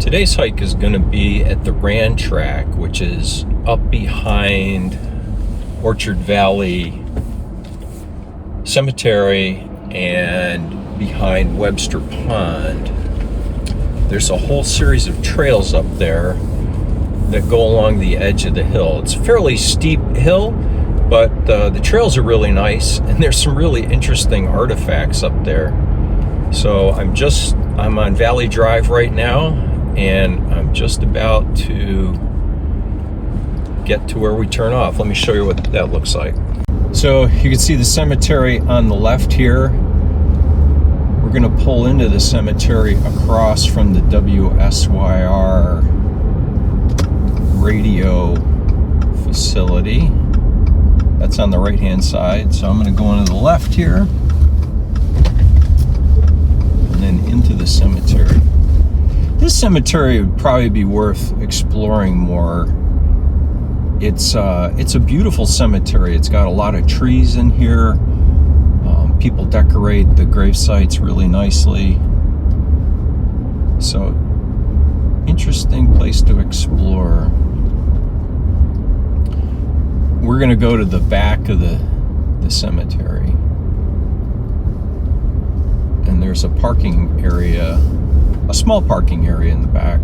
Today's hike is going to be at the Tract, which is up behind Orchard Valley Cemetery and behind Webster Pond. There's a whole series of trails up there that go along the edge of the hill. It's a fairly steep hill, but the trails are really nice, and there's some really interesting artifacts up there. So I'm on Valley Drive right now, and I'm just about to get to where we turn off. Let me show you what that looks like. So you can see the cemetery on the left here. We're going to pull into the cemetery across from the WSYR radio facility. That's on the right hand side. So I'm going to go into the left here and then into the cemetery. This cemetery would probably be worth exploring more. It's a beautiful cemetery. It's got a lot of trees in here. People decorate the grave sites really nicely. So, interesting place to explore. We're going to go to the back of the cemetery. And there's a parking area, a small parking area in the back.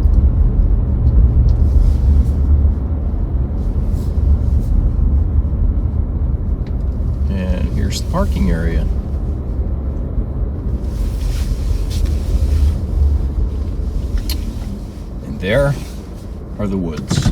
And here's the parking area. And there are the woods.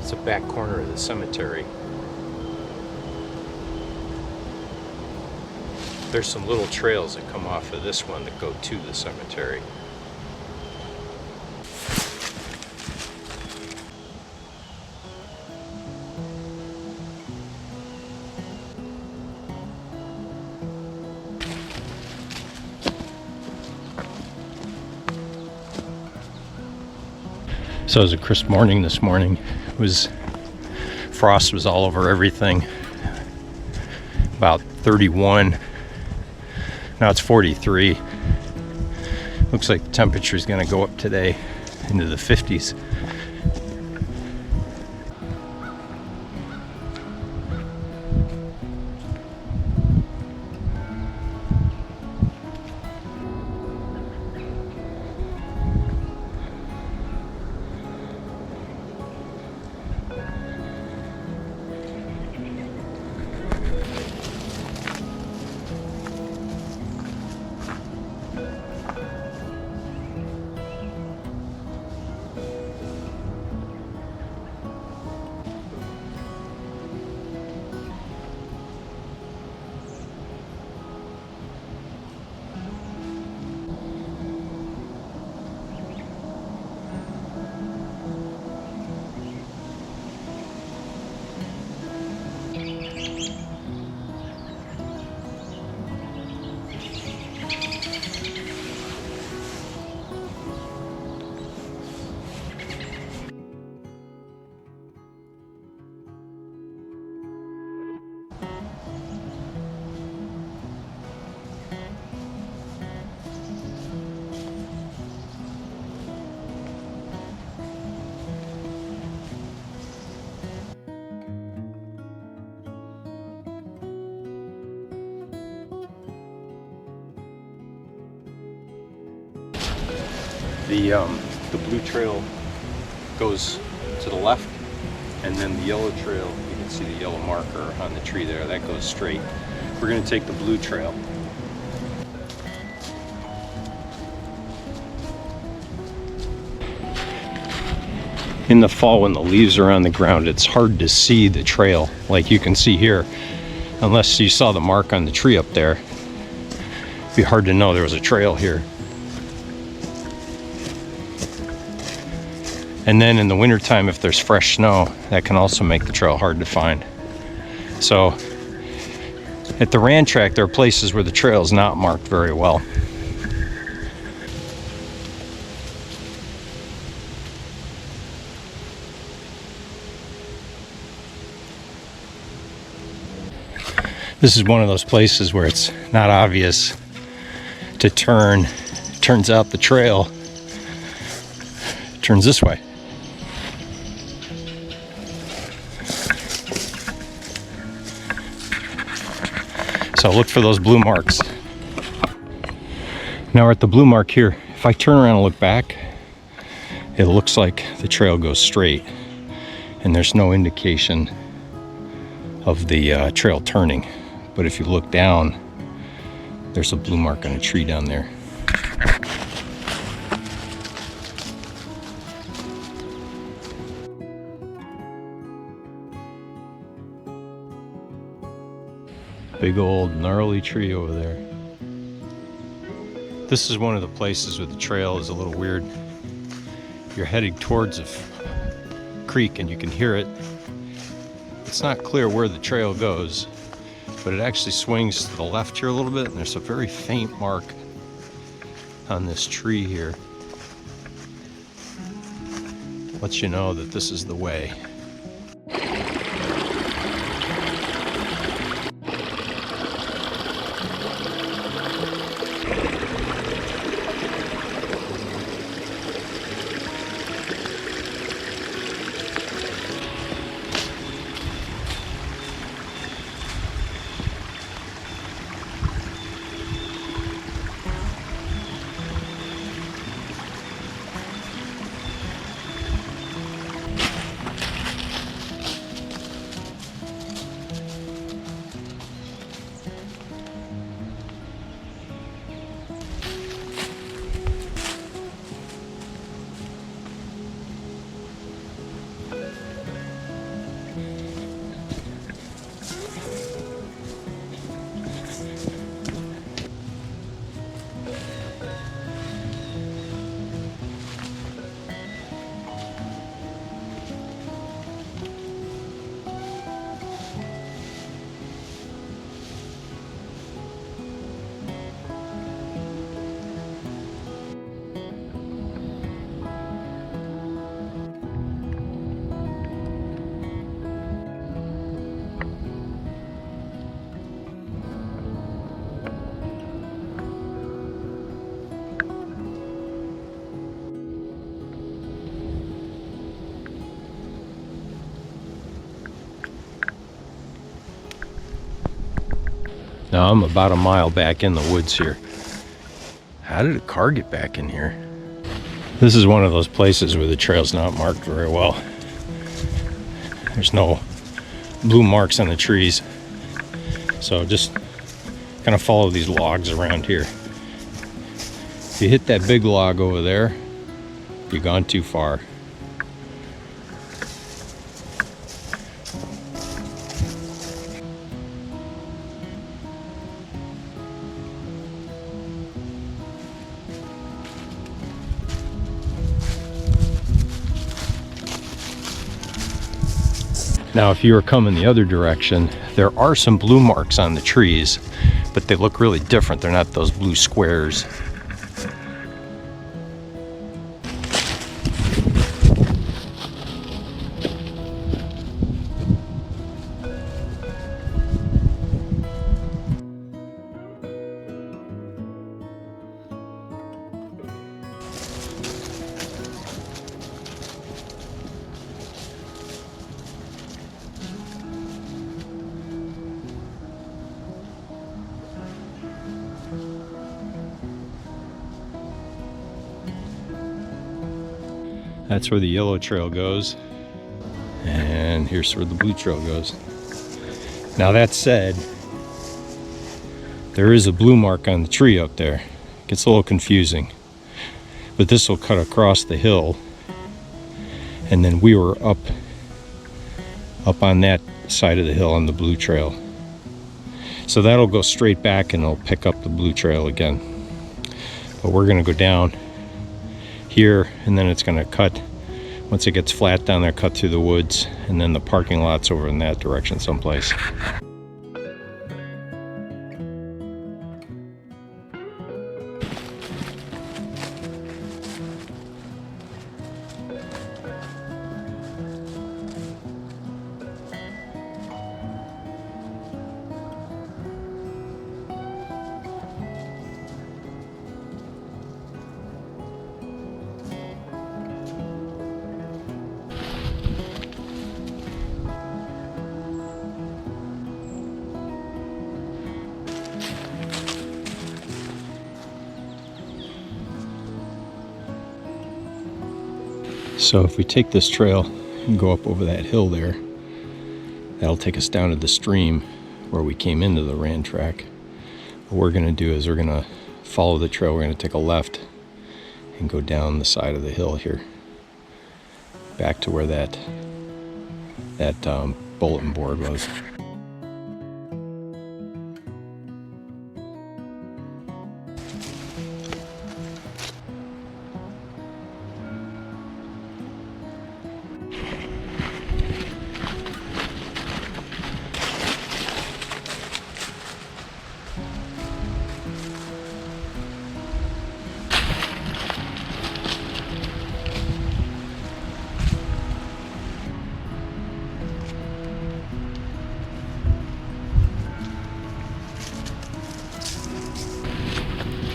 It's the back corner of the cemetery. There's some little trails that come off of this one that go to the cemetery. So it was a crisp morning this morning. Frost was all over everything. About 31. Now it's 43. Looks like the temperature is going to go up today into the 50s. The blue trail goes to the left, and then the yellow trail, you can see the yellow marker on the tree there, that goes straight. We're going to take the blue trail. In the fall, when the leaves are on the ground, it's hard to see the trail like you can see here, unless you saw the mark on the tree up there. It'd be hard to know there was a trail here. And then in the wintertime, if there's fresh snow, that can also make the trail hard to find. So at the Rand Tract, there are places where the trail is not marked very well. This is one of those places where it's not obvious to turn. Turns out the trail turns this way. So look for those blue marks. Now we're at the blue mark here. If I turn around and look back, it looks like the trail goes straight, and there's no indication of the trail turning. But if you look down, there's a blue mark on a tree down there. Big old gnarly tree over there. This is one of the places where the trail is a little weird. You're heading towards a creek and you can hear it. It's not clear where the trail goes, but it actually swings to the left here a little bit, and there's a very faint mark on this tree here. Lets you know that this is the way. Now I'm about a mile back in the woods here. How did a car get back in here? This is one of those places where the trail's not marked very well. There's no blue marks on the trees. So just kind of follow these logs around here. If you hit that big log over there, you've gone too far. Now, if you were coming the other direction, there are some blue marks on the trees, but they look really different. They're not those blue squares. That's where the yellow trail goes, and here's where the blue trail goes. Now that said, there is a blue mark on the tree up there. It gets a little confusing, but this will cut across the hill, and then we were up on that side of the hill on the blue trail. So that'll go straight back and it'll pick up the blue trail again. But we're gonna go down here, and then it's going to cut, once it gets flat down there, cut through the woods, and then the parking lot's over in that direction someplace. So if we take this trail and go up over that hill there, that'll take us down to the stream where we came into the Rand track. What we're going to do is we're going to follow the trail. We're going to take a left and go down the side of the hill here, back to where that bulletin board was.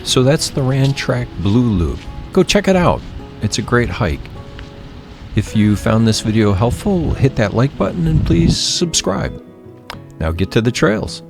So that's the Rand Tract Blue Loop. Go check it out. It's a great hike. If you found this video helpful, hit that like button and please subscribe. Now get to the trails.